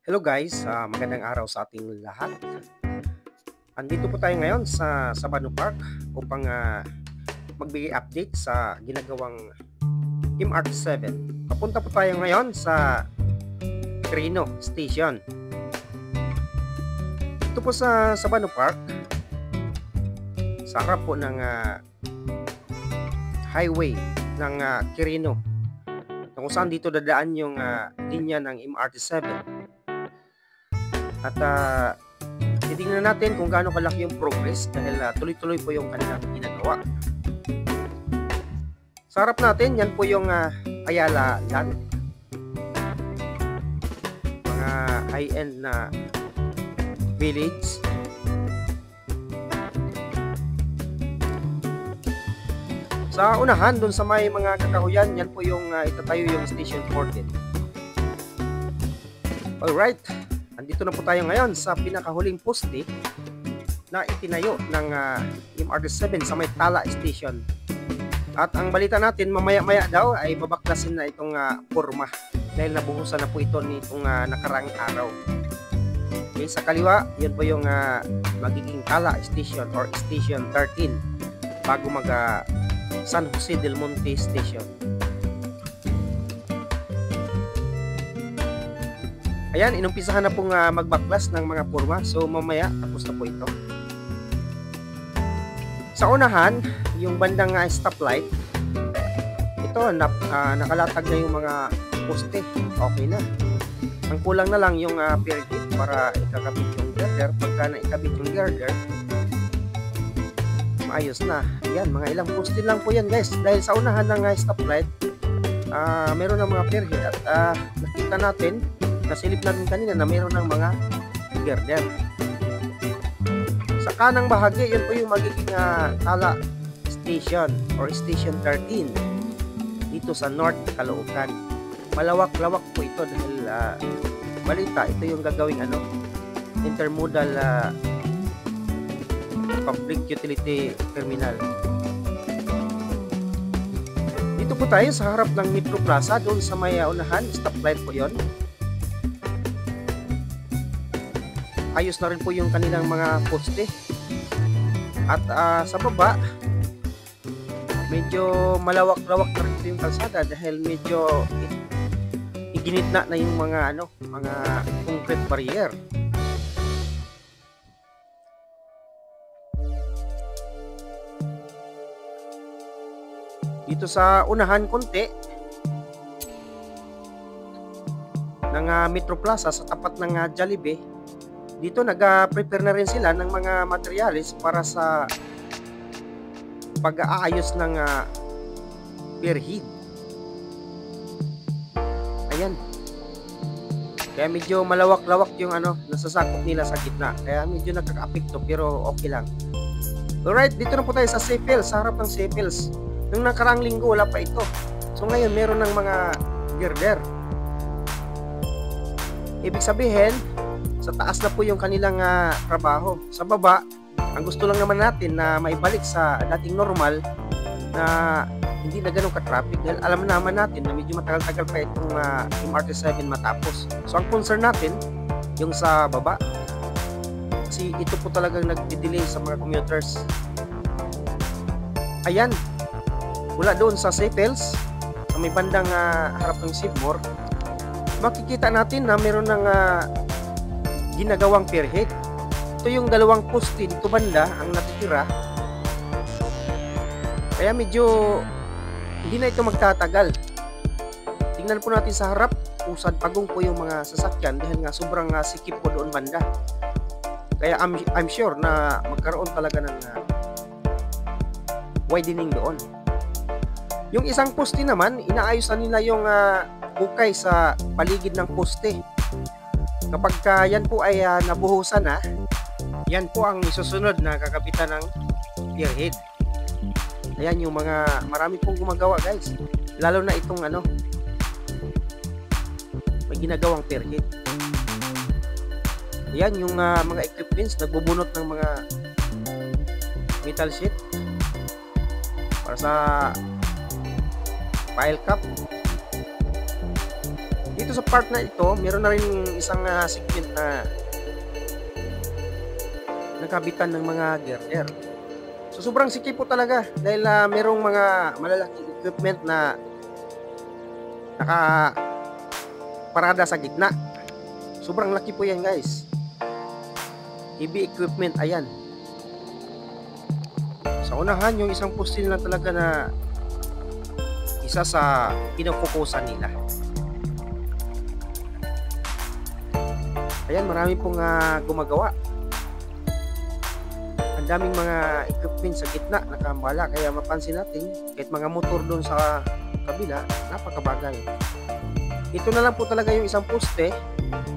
Hello guys, magandang araw sa ating lahat. Andito po tayo ngayon sa Sabano Park upang magbigay update sa ginagawang MRT7. Papunta po tayo ngayon sa Quirino Station. Ito po sa Sabano Park, sa harap po ng highway ng Quirino, kung saan dito dadaan yung linya ng MRT7. At titingnan natin kung gaano kalaki yung progress dahil tuloy-tuloy po yung kanilang ginagawa. Sa harap natin, yan po yung Ayala Land. Mga high-end na village. Sa unahan, dun sa may mga kakahuyan, yan po yung itatayo yung Station 14. Alright. Andito na po tayo ngayon sa pinakahuling poste na itinayo ng MRT7 sa may Tala Station. At ang balita natin, mamaya-maya daw ay babaklasin na itong porma dahil nabuhusan na po ito nitong nakarang araw. Okay, sa kaliwa, yun po yung magiging Tala Station or Station 13 bago mag San Jose del Monte Station. Ayan, inumpisahan na pong magbaklas ng mga porma. So mamaya tapos na po ito. Sa unahan, yung bandang stoplight, ito nakalatag na yung mga poste. Okay na. Ang kulang na lang yung pier gate para ikakabit yung girder. Pagka naikabit yung girder, maayos na. Ayan, mga ilang poste lang po yan guys. Dahil sa unahan ng stoplight, meron ng mga pier gate at nakita natin, nasilip natin kanina na mayroon ng mga girder. Sa kanang bahagi, yun po yung magiging Tala Station or Station 13 dito sa North Caloocan. Malawak-lawak po ito dahil balita, ito yung gagawing intermodal public utility terminal. Dito po tayo sa harap ng Metro Plaza, doon sa may unahan, stoplight po yon. Ayos na rin po yung kanilang mga poste. At sa baba, medyo malawak-lawak na rin yung kalsada dahil medyo iginitna na yung mga mga concrete barrier. Dito sa unahan konti ng Metro Plaza sa tapat ng Jollibee, dito nag-prepare na rin sila ng mga materyales para sa pag-aayos ng pier head. Ayan. Kaya medyo malawak-lawak yung nasasakop nila sa gitna. Kaya medyo nakaka-apekto pero okay lang. Alright, dito na po tayo sa Seyfels, sa harap ng Seyfels. Nung nakarang linggo wala pa ito. So ngayon meron ng mga girder. Ibig sabihin, sa taas na po yung kanilang trabaho. Sa baba, ang gusto lang naman natin na maibalik sa dating normal na hindi na ganun ka-traffic dahil alam naman natin na medyo matagal-tagal pa itong MRT7 matapos. So ang concern natin, yung sa baba, kasi ito po talagang nagdi-delay sa mga commuters. Ayan, mula doon sa Seyfels, sa may bandang harap ng Seymour, makikita natin na meron ng ginagawang pier head. Ito yung dalawang poste dito banda ang natitira. Kaya medyo hindi na ito magtatagal. Tingnan po natin sa harap, usad pagong po yung mga sasakyan dahil nga sobrang sikip po doon banda. Kaya I'm sure na magkaroon talaga ng widening doon. Yung isang poste naman, inaayos na nila yung hukay sa paligid ng poste. Kapag yan po ay nabuhusan na, yan po ang isusunod na kakapitan ng pier head. Ayan yung mga marami pong gumagawa guys. Lalo na itong may ginagawang pier head. Ayan yung mga equipments nagbubunot ng mga metal sheet para sa pile cap. dito sa part na ito, meron na rin isang segment na nakabitan ng mga girder. So sobrang sikip po talaga dahil merong mga malalaking equipment na nakaparada sa gitna. Sobrang laki po yan, guys. Heavy equipment, ayan. Sa unahan, yung isang poste nila talaga na isa sa pinufokusan nila. Ayan, marami pong gumagawa. Ang daming mga equipment sa gitna nakambala, kaya mapansin natin kahit mga motor doon sa kabila, napakabagal. Ito na lang po talaga yung isang poste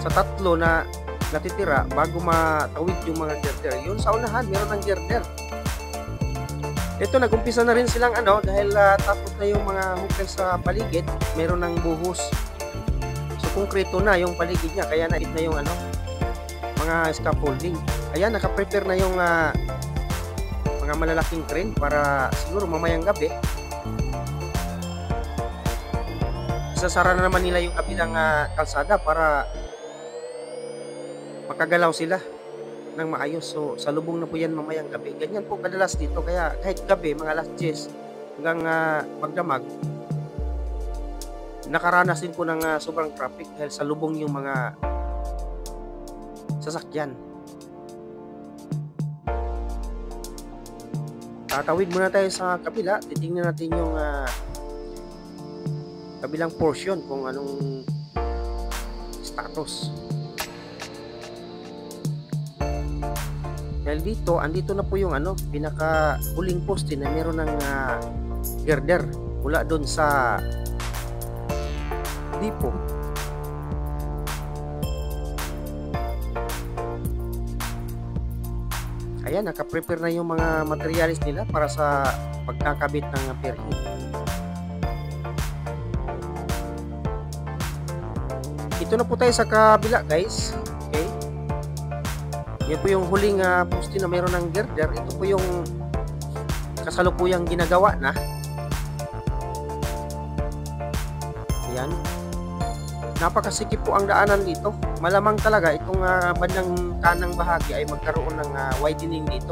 sa tatlo na natitira bago matawid yung mga girder. Yun sa unahan, meron ng girder. Ito, nag-umpisa na rin silang dahil tapos na yung mga hukay sa paligid, meron ng buhos. So konkreto na yung paligid niya, kaya nait na yung mga scaffolding. Ayan, naka-prepare na yung mga malalaking crane para siguro mamayang gabi isasara na naman nila yung kabilang kalsada para makagalaw sila ng maayos. So salubong na po yan mamayang gabi. Ganyan po kadalas dito, kaya kahit gabi, mga alas 10 hanggang magdamag, nakaranas din po ng sobrang traffic dahil salubong yung mga sasakyan. Tatawid muna tayo sa kabila, titingnan natin yung kabilang portion kung anong status. Dahil dito, andito na po yung pinaka huling poste na meron ng girder mula doon sa depot. Ayan, naka-prepare na yung mga materialis nila para sa pagkakabit ng perhit. Ito na po tayo sa kabila, guys. Okay. Yan po yung huling poste na mayroon ng girder. Ito po yung kasalukuyang ginagawa na. Ayan. Napakasikip po ang daanan dito. Malamang talaga itong bandang kanang bahagi ay magkaroon ng widening dito.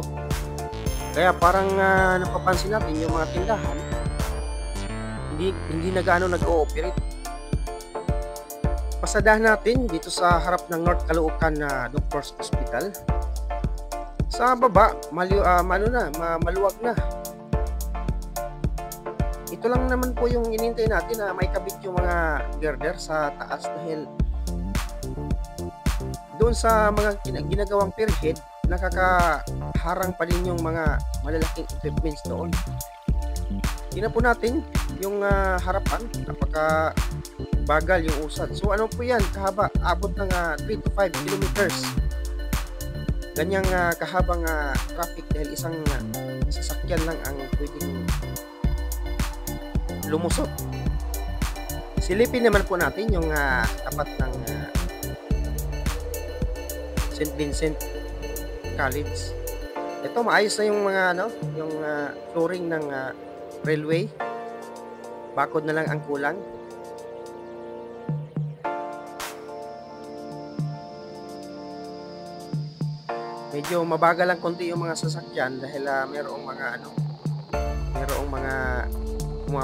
Kaya parang napapansin natin yung mga tindahan hindi na gaano nag-ooperate. Pasadahan natin dito sa harap ng North Caloocan Doctors Hospital. Sa baba, maluwag na. Ito lang naman po yung inintay natin na may kabit yung mga girder sa taas dahil doon sa mga ginagawang perhead, nakakaharang pa din yung mga malalaking equipments doon. Tingnan po natin yung harapan, napaka bagal yung usad. So ano po yan, kahaba, abot ng 3 to 5 kilometers. Ganyang kahabang traffic dahil isang sasakyan lang ang pwedeng lumusot. Silipin naman po natin yung tapat ng St. Vincent College. Ito, maayos na yung mga yung flooring ng railway. Bakod na lang ang kulang. Medyo mabagal lang konti yung mga sasakyan dahil mayroong mga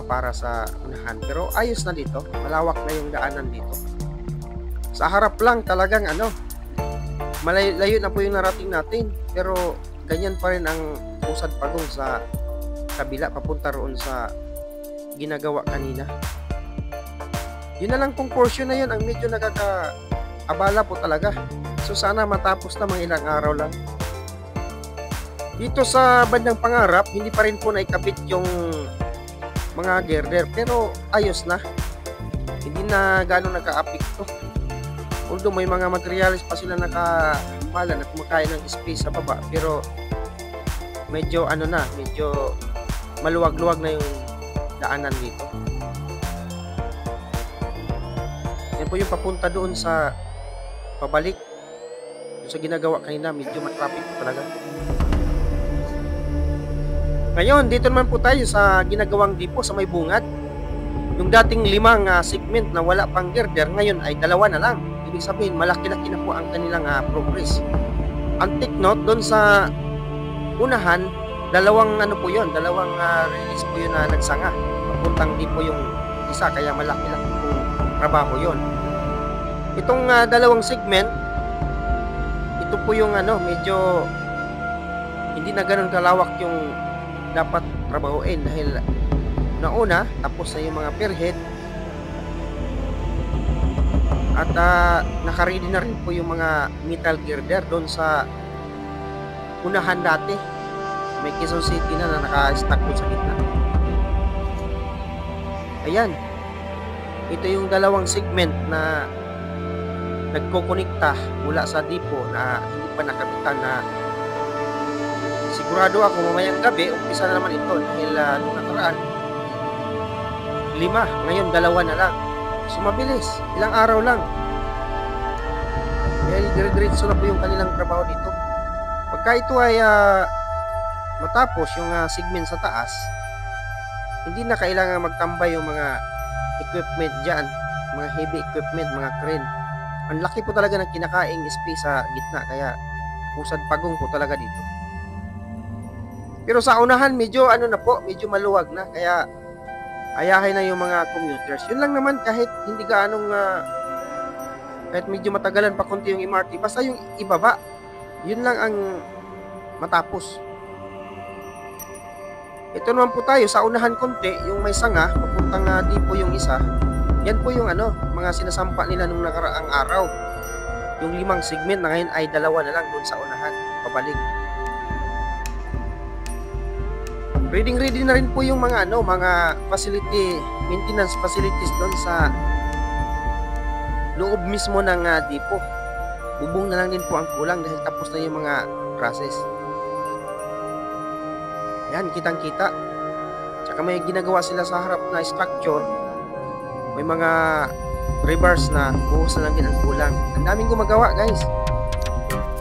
para sa unahan. Pero ayos na dito. Malawak na yung daanan dito. Sa harap lang talagang malayo na po yung narating natin. Pero ganyan pa rin ang usad pa doon sa kabila papunta roon sa ginagawa kanina. Yun na lang kung portion na yun ang medyo nakakaabala po talaga. So sana matapos na mga ilang araw lang. Dito sa bandang pangarap, hindi pa rin po naikabit yung mga girder, pero ayos na. Hindi na gano'ng naka-apekto. Although may mga materials pa sila nakahambala na kumakain ng space sa baba, pero medyo medyo maluwag-luwag na yung daanan dito. Yan po yung papunta doon sa pabalik. Sa ginagawa kanina, medyo matraffic po talaga. Ngayon, dito naman po tayo sa ginagawang depot sa may bungad. Yung dating 5 segment na wala pang girder, ngayon ay 2 na lang. Ibig sabihin, malaki-laki na po ang kanilang progress. Ang take note, doon sa unahan, 2 ano po yun, 2 release po yun na nagsanga. Papuntang di po yung isa, kaya malaki-laki po trabaho yun. Itong 2 segment, ito po yung medyo hindi na ganun kalawak yung dapat trabahuin dahil nauna, tapos na yung mga perhead at nakaready na rin po yung mga metal girder doon sa unahan dati. May Quezon City na naka-stack doon sa gitna. Ayan, ito yung 2 segment na nagkokonekta mula sa depot na hindi pa nakabitan, na sigurado ako mamayang gabi umpisa na naman ito dahil nung nakaraan 5, ngayon 2 na lang. So mabilis, ilang araw lang. Dahil dire-diretso na po yung kanilang trabaho dito. Pagka ito ay matapos yung segment sa taas, hindi na kailangan magtambay yung mga equipment dyan, mga heavy equipment, mga crane. Ang laki po talaga ng kinakaing space sa gitna, kaya pusad pagong po talaga dito. Pero sa unahan medyo medyo maluwag na, kaya ayahin na yung mga commuters. Yun lang naman, kahit hindi gaanong kahit medyo matagalan pa konti yung MRT, basta yung ibaba, yun lang ang matapos. Ito naman po tayo sa unahan konti, yung may sanga papuntang di po yung isa. Yan po yung mga sinasampa nila nung nakaraang araw. Yung 5 segment na ngayon ay 2 na lang doon sa unahan, pabalik. Ready na rin po yung mga mga maintenance facilities doon sa loob mismo ng depot. Bubong na lang din po ang kulang dahil tapos na yung mga process. Ayan, kitang-kita. Tsaka may ginagawa sila sa harap na structure. May mga rebars na buhos na lang din ang kulang. Ang daming gumagawa, guys.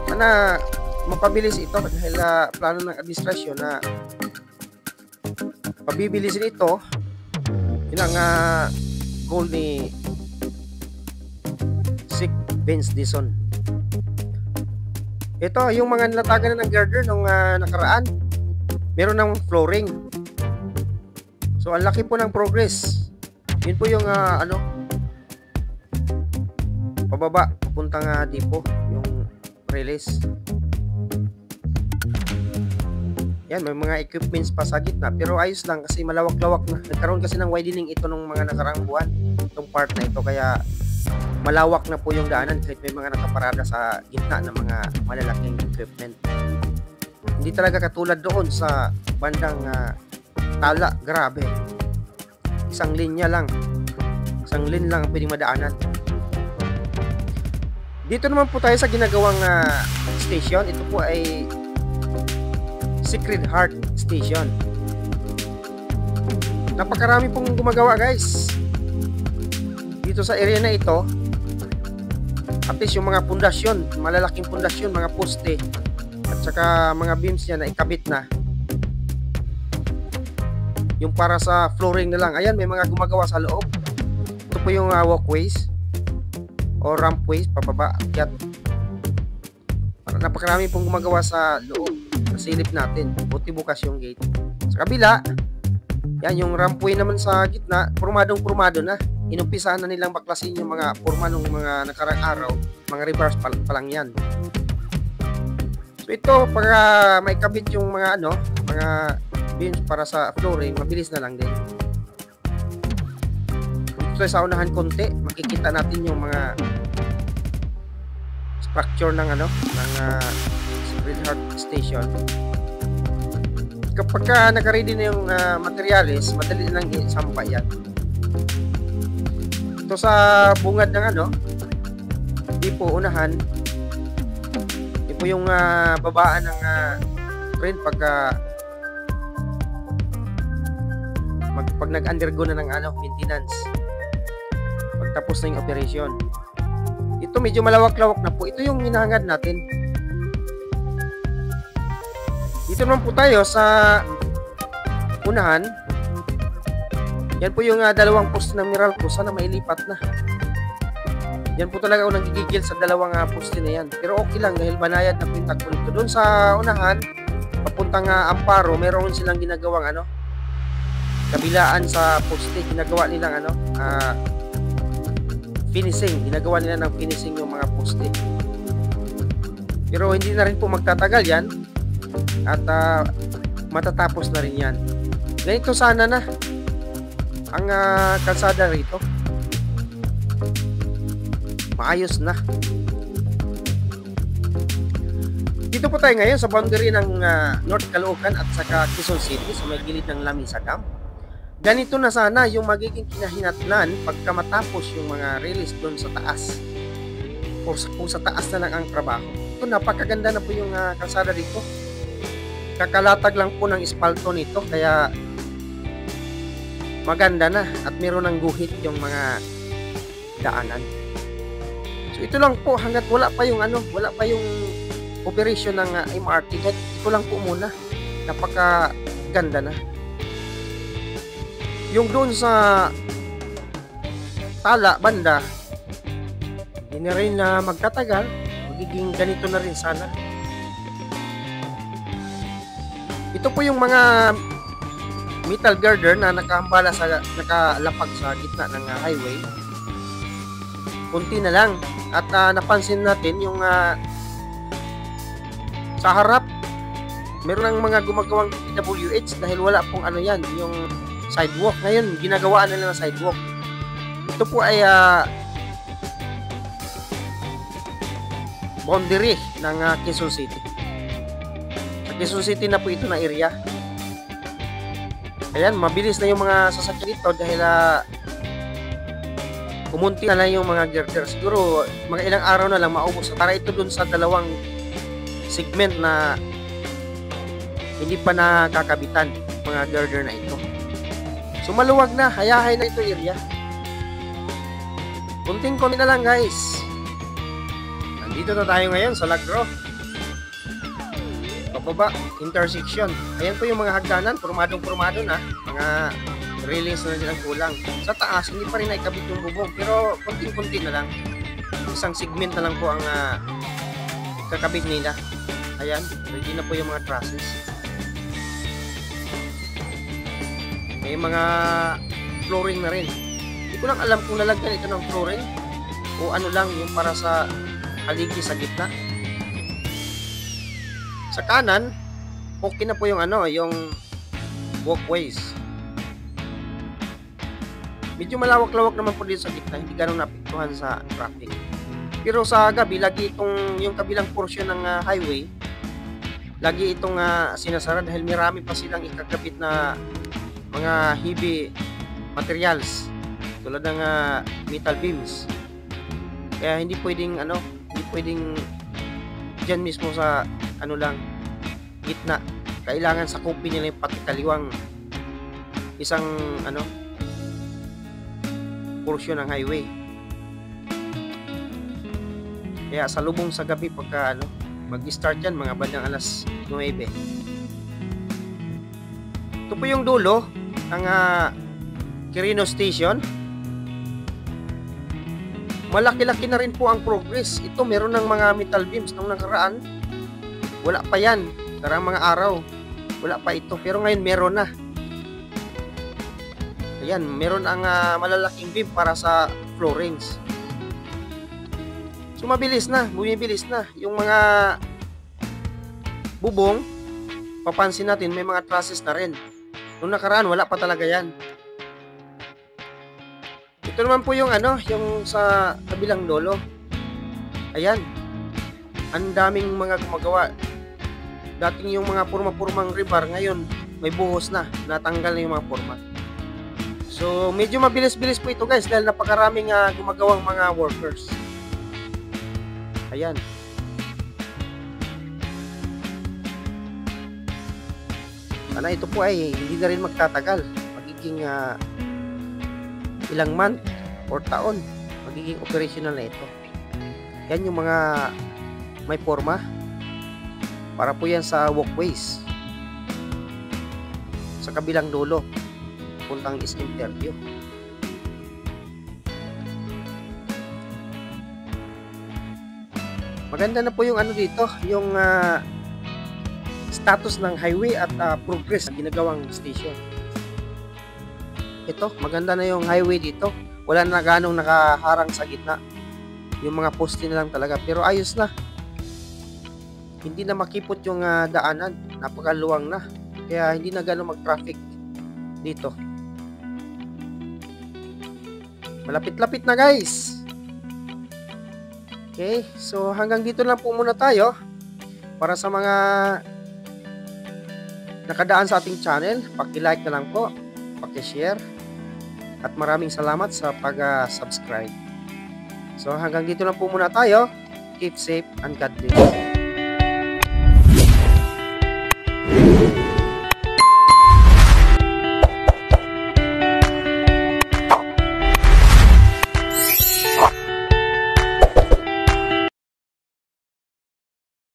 Sana mapabilis ito dahil plano ng administrasyon na pabibilisin ito. Yun ang goal ni Sik Vince Dizon. Ito yung mga nilatagan na ng girder nung nakaraan. Meron ng flooring. So ang laki po ng progress. Yun po yung pababa papuntang depot, yung release. Yan, may mga equipments pa sa gitna, pero ayos lang kasi malawak-lawak na. Nagkaroon kasi ng widening ito nung mga nakaraang buwan, itong part na ito, kaya malawak na po yung daanan kahit may mga nakaparada sa gitna ng mga malalaking equipment. Hindi talaga katulad doon sa bandang Tala, grabe. Isang lane lang ang pwedeng madaanan. Dito naman po tayo sa ginagawang station. Ito po ay Sacred Heart Station. Napakarami pong gumagawa, guys, dito sa area na ito. At least yung mga pundasyon, malalaking pundasyon, mga poste at saka mga beams niya na ikabit na. Yung para sa flooring na lang. Ayan, may mga gumagawa sa loob. Ito po yung walkways o rampways, pababa, akyat. Napakarami pong gumagawa sa loob. Nasilip natin. Buti bukas yung gate. Sa kabila, yan yung rampway naman sa gitna, purmadong-purmado na. Inumpisahan na nilang baklasin yung mga forma ng mga nakarang araw. Mga reverse pa lang yan. So ito, para maikabit yung mga mga beams para sa flooring, mabilis na lang din. So sa unahan konti, makikita natin yung mga structure ng ng Sacred Heart Station. Kapag naka-ready na yung materials, madali na lang isampa yan. Ito sa bungad ng di po unahan. Ito po yung babaan ng train pag nag-undergo na ng maintenance. Pagtapos na yung operation. Ito medyo malawak-lawak na po. Ito yung hinahangad natin. Dito naman po tayo sa unahan. Yan po yung dalawang poste ng Meralco. Sana mailipat na. Yan po talaga ako nagigigil sa dalawang poste na yan. Pero okay lang dahil banayad na po yung takbo nito. Doon sa unahan, papuntang Amparo, meron silang ginagawang kabilaan sa poste. Ginagawa nilang finishing. Ginagawa nila ng finishing yung mga poste. Pero hindi na rin po magtatagal yan. At matatapos na rin yan. Ganito sana na ang kalsada rito. Maayos na. Dito po tayo ngayon sa boundary ng North Caloocan at saka Quezon City sa may gilid ng Lamisagam. Ganito na sana yung magiging kinahinatnan pagka matapos yung mga release doon sa taas. Kung sa taas na lang ang trabaho. Ito, napakaganda na po yung kalsada dito. Kakalatag lang po ng espalto nito kaya maganda na at meron ng guhit yung mga daanan. So ito lang po hangga't wala pa yung operation ng MRT. Ito lang po muna. Napakaganda na. Yung doon sa Tala banda, hindi na rin magtatagal. Magiging ganito na rin sana. Ito po yung mga metal girder na nakalapag sa gitna ng highway. Kunti na lang. At napansin natin yung sa harap meron ng mga gumagawang PWH dahil wala pong yung sidewalk. Ngayon ginagawaan nila ng sidewalk. Ito po ay boundary ng Quezon City. Sa Quezon City na po ito na area. Ayan, mabilis na yung mga sasakyan dito dahil kumunti na lang yung mga girder. Siguro mga ilang araw na lang maubos. Para ito dun sa dalawang segment na hindi pa nakakabitan mga girder na ito. So maluwag na, hayahay na ito area. Kunting-kunti na lang guys. Nandito na tayo ngayon sa Lagro. Pababa, intersection. Ayan po yung mga hagdanan, pormadong-pormado na. Mga railings na silang kulang. Sa taas, hindi pa rin naikabit yung bubong. Pero konting-kunti na lang. Isang segment na lang po ang kakabit nila. Ayan, ready na po yung mga trusses. May mga flooring na rin. Hindi ko lang alam kung lalagyan ito ng flooring o ano lang yung para sa haligi sa gitna. Sa kanan, okay na po yung yung walkways. Medyo malawak-lawak naman po dito sa gitna, hindi ganun naapektuhan sa traffic. Pero sa gabi, lagi yung kabilang portion ng highway, lagi itong sinasara dahil marami pa silang ikakabit na mga heavy materials tulad ng metal beams. Kaya hindi pwedeng dyan mismo sa gitna. Kailangan sakupin nila yung pati kaliwang isang portion ng highway. Kaya sa lubong sa gabi pagka mag-start yan mga bandang alas 9. Ito po yung dulo ng Quirino Station. Malaki-laki na rin po ang progress. Ito meron ng mga metal beams nung nakaraan. Wala pa yan. Karang mga araw. Wala pa ito. Pero ngayon meron na. Ayan, meron ang malalaking beam para sa floorings. So mabilis na, bumibilis na. Yung mga bubong, papansin natin may mga trusses na rin. Nung nakaraan wala pa talaga yan. Ito naman po yung yung sa kabilang lolo. Ayan. Ang daming mga gumagawa. Dating yung mga purma-purmang rebar, ngayon may buhos na. Natanggal na yung mga purma. So, medyo mabilis-bilis po ito guys dahil napakaraming gumagawang mga workers. Ayan. Sana ito po ay hindi na rin magtatagal. Magiging ilang month or taon magiging operational na ito. Yan yung mga may forma para po yan sa walkways sa kabilang dulo. papuntang interview. Maganda na po yung ano dito, yung status ng highway at progress na ginagawang station. Ito, maganda na yung highway dito. Wala na ganong nakaharang sa gitna. Yung mga poste na lang talaga. Pero ayos na. Hindi na makipot yung daanan. Napakaluwang na. Kaya hindi na ganong mag-traffic dito. Malapit-lapit na guys. Okay, so hanggang dito lang po muna tayo. Para sa mga nakadaan sa ating channel, paki-like na lang po, paki-share. At maraming salamat sa pag-subscribe. So hanggang dito lang po muna tayo. Keep safe and God bless.